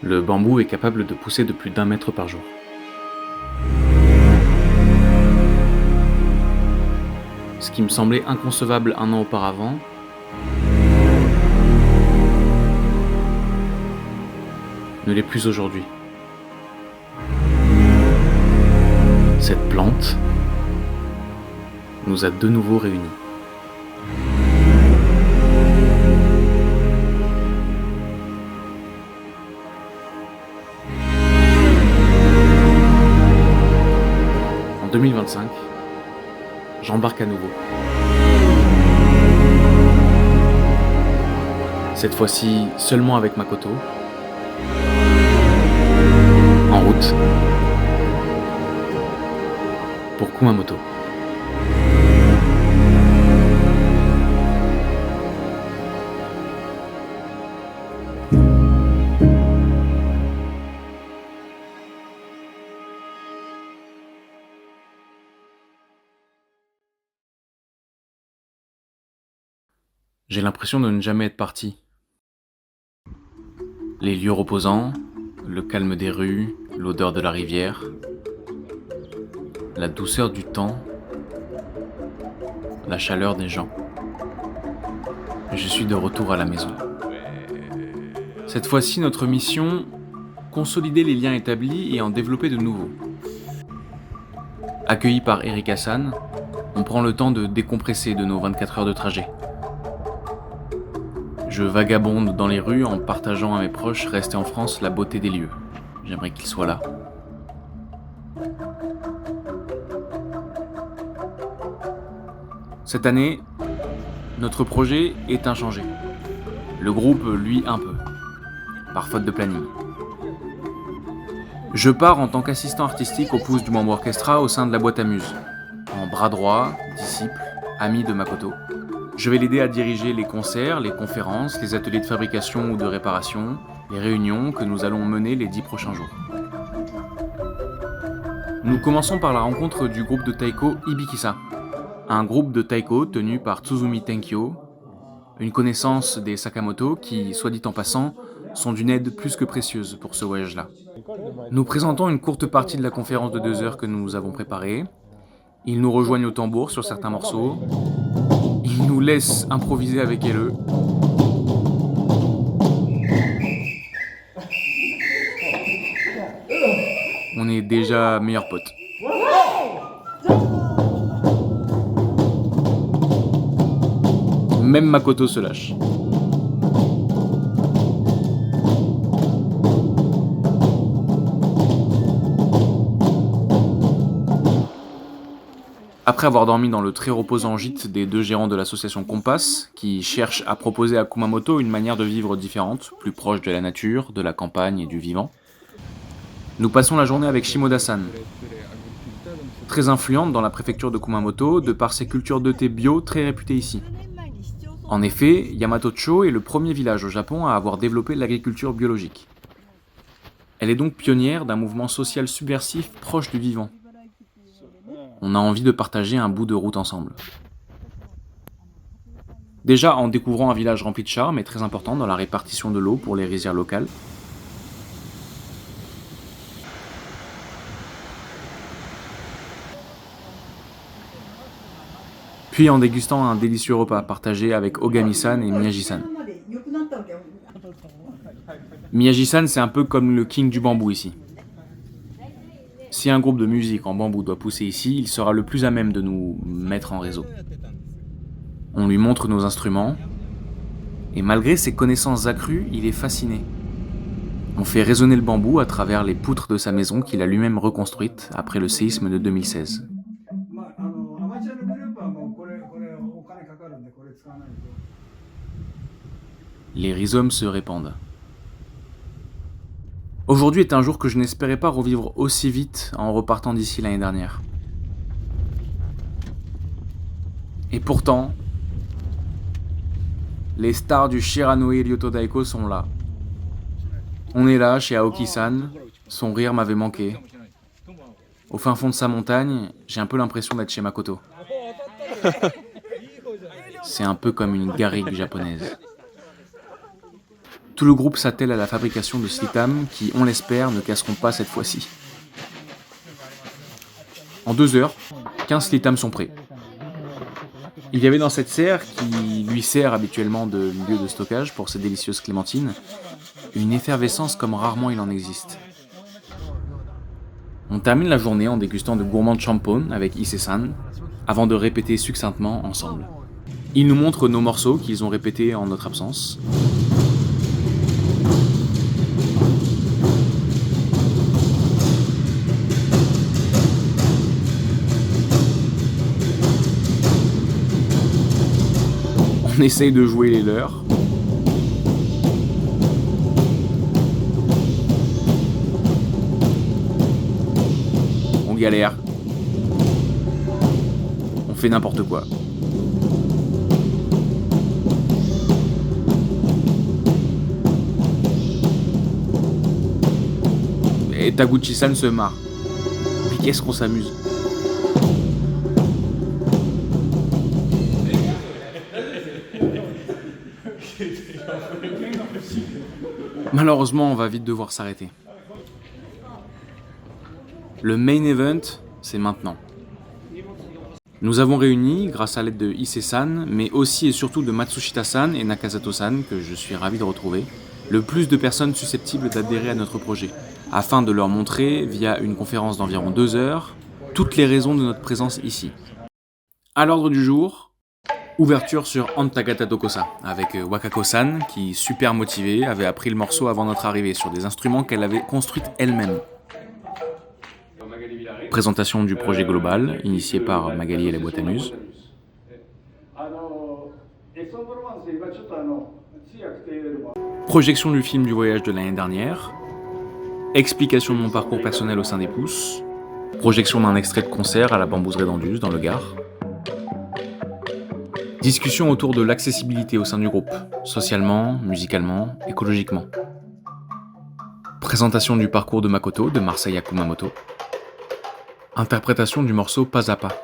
Le bambou est capable de pousser de plus d'1 mètre par jour. Ce qui me semblait inconcevable 1 an auparavant, ne l'est plus aujourd'hui. Cette plante nous a de nouveau réunis. En 2025, j'embarque à nouveau. Cette fois-ci seulement avec Makoto. En route pour Kumamoto. J'ai l'impression de ne jamais être parti. Les lieux reposants, le calme des rues, l'odeur de la rivière, la douceur du temps, la chaleur des gens. Je suis de retour à la maison. Cette fois-ci, notre mission, consolider les liens établis et en développer de nouveaux. Accueilli par Erika-san, on prend le temps de décompresser de nos 24 heures de trajet. Je vagabonde dans les rues en partageant à mes proches restés en France la beauté des lieux. J'aimerais qu'ils soient là. Cette année, notre projet est inchangé. Le groupe, lui, un peu. Par faute de planning. Je pars en tant qu'assistant artistique au Pouce du Bambou Orchestra au sein de la boîte à muse. En bras droit, disciple, ami de Makoto. Je vais l'aider à diriger les concerts, les conférences, les ateliers de fabrication ou de réparation, les réunions que nous allons mener les 10 prochains jours. Nous commençons par la rencontre du groupe de taiko Ibikisa, un groupe de taiko tenu par Tsuzumi Tenkyo, une connaissance des Sakamoto qui, soit dit en passant, sont d'une aide plus que précieuse pour ce voyage-là. Nous présentons une courte partie de la conférence de 2 heures que nous avons préparée. Ils nous rejoignent au tambour sur certains morceaux. Ils nous laissent improviser avec elle. On est déjà meilleurs potes. Même Makoto se lâche. Après avoir dormi dans le très reposant gîte des 2 gérants de l'association Compass, qui cherchent à proposer à Kumamoto une manière de vivre différente, plus proche de la nature, de la campagne et du vivant, nous passons la journée avec Shimoda-san, très influente dans la préfecture de Kumamoto de par ses cultures de thé bio très réputées ici. En effet, Yamato-cho est le premier village au Japon à avoir développé l'agriculture biologique. Elle est donc pionnière d'un mouvement social subversif proche du vivant. On a envie de partager un bout de route ensemble. Déjà en découvrant un village rempli de charme et très important dans la répartition de l'eau pour les rizières locales. Puis en dégustant un délicieux repas partagé avec Ogami-san et Miyagi-san. Miyagi-san, c'est un peu comme le king du bambou ici. Si un groupe de musique en bambou doit pousser ici, il sera le plus à même de nous mettre en réseau. On lui montre nos instruments, et malgré ses connaissances accrues, il est fasciné. On fait résonner le bambou à travers les poutres de sa maison qu'il a lui-même reconstruite après le séisme de 2016. Les rhizomes se répandent. Aujourd'hui est un jour que je n'espérais pas revivre aussi vite en repartant d'ici l'année dernière. Et pourtant, les stars du Shiranui Ryoto Daiko sont là. On est là chez Aoki-san, son rire m'avait manqué. Au fin fond de sa montagne, j'ai un peu l'impression d'être chez Makoto. C'est un peu comme une garrigue japonaise. Tout le groupe s'attelle à la fabrication de slitams qui, on l'espère, ne casseront pas cette fois-ci. En 2 heures, 15 slitams sont prêts. Il y avait dans cette serre, qui lui sert habituellement de lieu de stockage pour ses délicieuses clémentines, une effervescence comme rarement il en existe. On termine la journée en dégustant de gourmandes champon avec Issei-san, avant de répéter succinctement ensemble. Ils nous montrent nos morceaux qu'ils ont répétés en notre absence. On essaye de jouer les leurs. On galère. On fait n'importe quoi. Et Taguchi-san se marre. Puis qu'est-ce qu'on s'amuse. Malheureusement, on va vite devoir s'arrêter. Le main event, c'est maintenant. Nous avons réuni, grâce à l'aide de Issei-san, mais aussi et surtout de Matsushita-san et Nakazato-san, que je suis ravi de retrouver, le plus de personnes susceptibles d'adhérer à notre projet, afin de leur montrer, via une conférence d'environ 2 heures, toutes les raisons de notre présence ici. À l'ordre du jour, ouverture sur Antagata Tokosa, avec Wakako-san, qui, super motivée, avait appris le morceau avant notre arrivée sur des instruments qu'elle avait construits elle-même. Présentation du projet global, initié par Magali et la boîte à muse. Projection du film du voyage de l'année dernière. Explication de mon parcours personnel au sein des Pousses. Projection d'un extrait de concert à la Bambouserie d'Anduze, dans le Gard. Discussion autour de l'accessibilité au sein du groupe, socialement, musicalement, écologiquement. Présentation du parcours de Makoto, de Marseille à Kumamoto. Interprétation du morceau Pas à pas.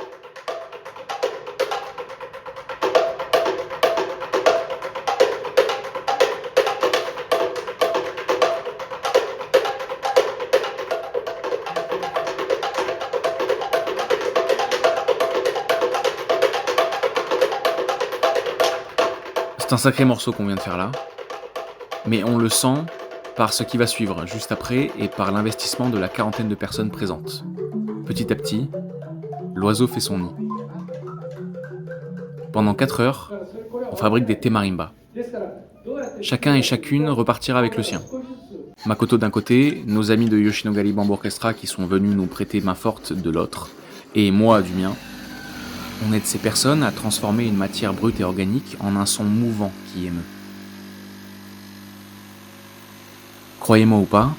C'est un sacré morceau qu'on vient de faire là, mais on le sent par ce qui va suivre juste après et par l'investissement de la quarantaine de personnes présentes. Petit à petit, l'oiseau fait son nid. Pendant 4 heures, on fabrique des thés marimba. Chacun et chacune repartira avec le sien. Makoto d'un côté, nos amis de Yoshinogari Bamboo Orchestra qui sont venus nous prêter main forte de l'autre, et moi du mien. On aide ces personnes à transformer une matière brute et organique en un son mouvant qui émeut. Croyez-moi ou pas,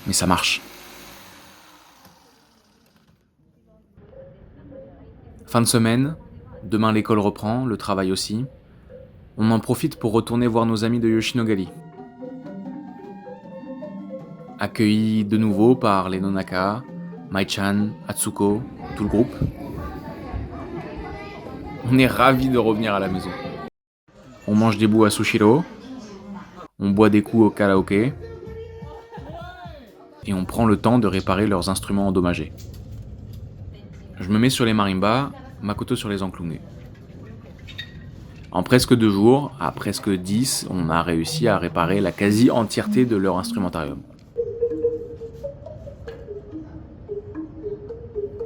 mais ça marche. Fin de semaine, demain l'école reprend, le travail aussi. On en profite pour retourner voir nos amis de Yoshinogari. Accueillis de nouveau par les Nonaka, Mai-chan, Atsuko, tout le groupe. On est ravis de revenir à la maison. On mange des bouts à Sushiro, on boit des coups au karaoké, et on prend le temps de réparer leurs instruments endommagés. Je me mets sur les marimbas, Makoto sur les enclungés. En presque 2 jours, à presque 10, on a réussi à réparer la quasi-entièreté de leur instrumentarium.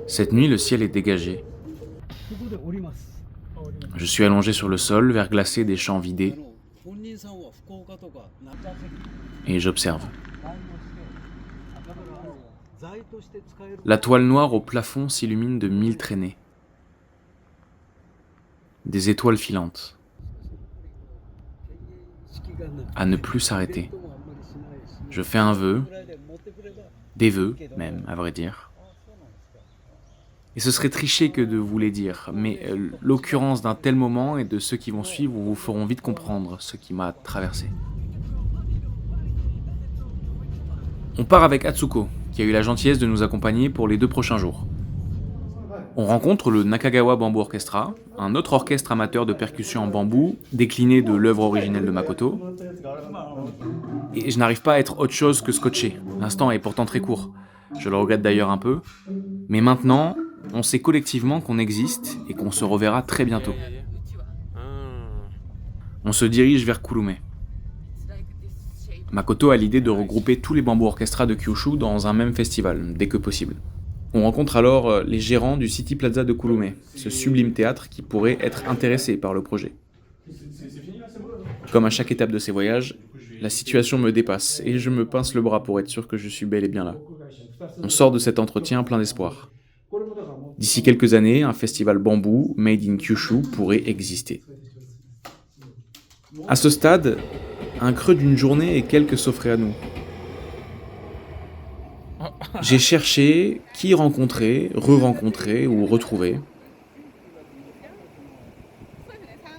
Cette nuit, le ciel est dégagé. Je suis allongé sur le sol, verglacé des champs vidés, et j'observe. La toile noire au plafond s'illumine de 1000 traînées. Des étoiles filantes. À ne plus s'arrêter. Je fais un vœu, des vœux même, à vrai dire. Et ce serait tricher que de vous les dire, mais l'occurrence d'un tel moment et de ceux qui vont suivre vous feront vite comprendre ce qui m'a traversé. On part avec Atsuko, qui a eu la gentillesse de nous accompagner pour les 2 prochains jours. On rencontre le Nakagawa Bamboo Orchestra, un autre orchestre amateur de percussion en bambou, décliné de l'œuvre originelle de Makoto, et je n'arrive pas à être autre chose que scotché. L'instant est pourtant très court. Je le regrette d'ailleurs un peu. Mais maintenant, on sait collectivement qu'on existe et qu'on se reverra très bientôt. On se dirige vers Kurume. Makoto a l'idée de regrouper tous les Bamboo Orchestra de Kyushu dans un même festival, dès que possible. On rencontre alors les gérants du City Plaza de Kurume, ce sublime théâtre qui pourrait être intéressé par le projet. Comme à chaque étape de ces voyages, la situation me dépasse et je me pince le bras pour être sûr que je suis bel et bien là. On sort de cet entretien plein d'espoir. D'ici quelques années, un festival bambou, made in Kyushu, pourrait exister. À ce stade, un creux d'une journée et quelques s'offraient à nous. J'ai cherché qui rencontrer, re-rencontrer ou retrouver.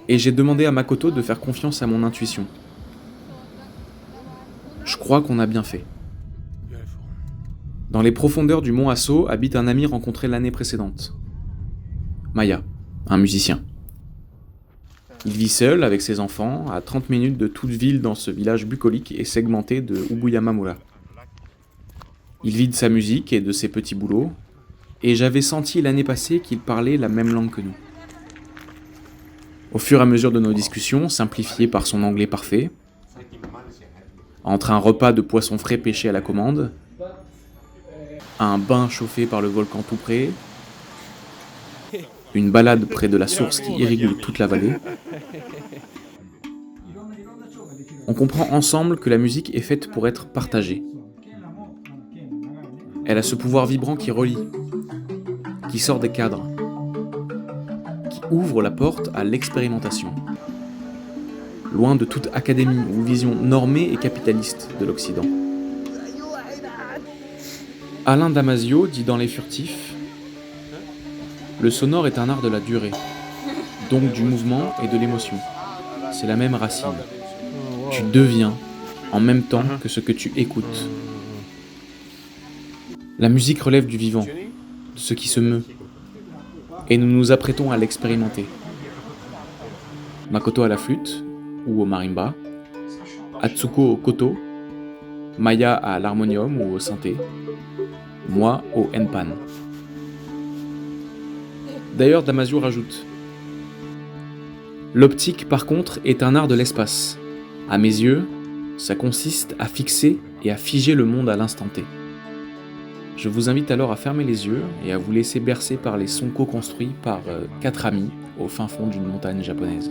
Et j'ai demandé à Makoto de faire confiance à mon intuition. Je crois qu'on a bien fait. Dans les profondeurs du mont Asso habite un ami rencontré l'année précédente. Maya, un musicien. Il vit seul avec ses enfants, à 30 minutes de toute ville dans ce village bucolique et segmenté de Ubuyama-mura. Il vit de sa musique et de ses petits boulots, et j'avais senti l'année passée qu'il parlait la même langue que nous. Au fur et à mesure de nos discussions, simplifiées par son anglais parfait, entre un repas de poisson frais pêché à la commande, un bain chauffé par le volcan tout près, une balade près de la source qui irrigue toute la vallée, on comprend ensemble que la musique est faite pour être partagée. Elle a ce pouvoir vibrant qui relie, qui sort des cadres, qui ouvre la porte à l'expérimentation. Loin de toute académie ou vision normée et capitaliste de l'Occident. Alain Damasio dit dans Les Furtifs : le sonore est un art de la durée, donc du mouvement et de l'émotion. C'est la même racine. Tu deviens en même temps que ce que tu écoutes. La musique relève du vivant, de ce qui se meut, et nous nous apprêtons à l'expérimenter. Makoto à la flûte, ou au marimba, Atsuko au koto, Maya à l'harmonium ou au synthé, moi au henpan. D'ailleurs, Damasio rajoute : l'optique, par contre, est un art de l'espace. À mes yeux, ça consiste à fixer et à figer le monde à l'instant T. Je vous invite alors à fermer les yeux et à vous laisser bercer par les sons co-construits par 4 amis au fin fond d'une montagne japonaise.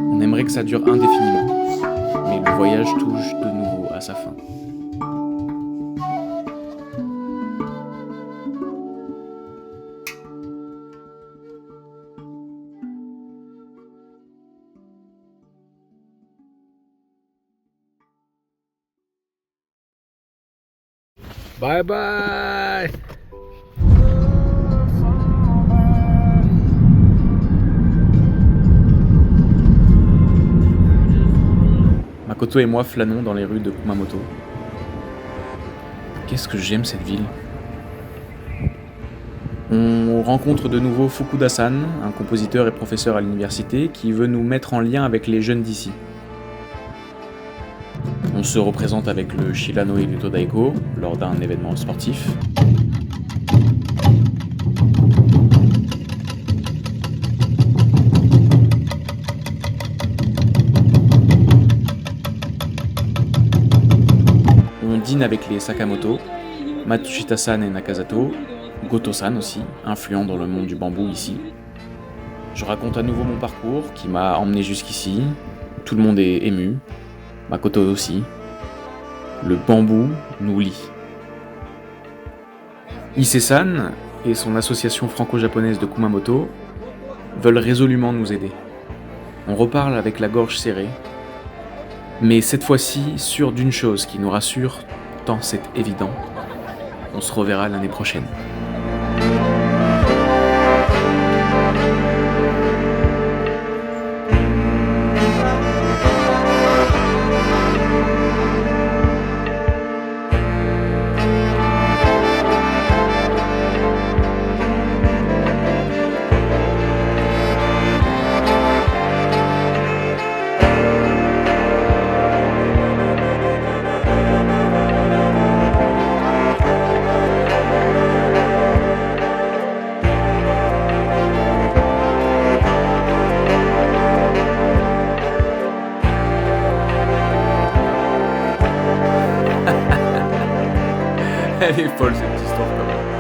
On aimerait que ça dure indéfiniment, mais le voyage touche de nouveau à sa fin. Bye bye. Makoto et moi flânons dans les rues de Kumamoto. Qu'est-ce que j'aime cette ville. On rencontre de nouveau Fukuda-san, un compositeur et professeur à l'université, qui veut nous mettre en lien avec les jeunes d'ici. On se représente avec le Shiranoe Ryuto Daiko lors d'un événement sportif. On dîne avec les Sakamoto, Matsushita-san et Nakazato, Goto-san aussi, influent dans le monde du bambou ici. Je raconte à nouveau mon parcours qui m'a emmené jusqu'ici. Tout le monde est ému, Makoto aussi. Le bambou nous lie. Issei-san et son association franco-japonaise de Kumamoto veulent résolument nous aider. On reparle avec la gorge serrée, mais cette fois-ci sûr d'une chose qui nous rassure, tant c'est évident, on se reverra l'année prochaine. Elle est folle cette histoire quand même.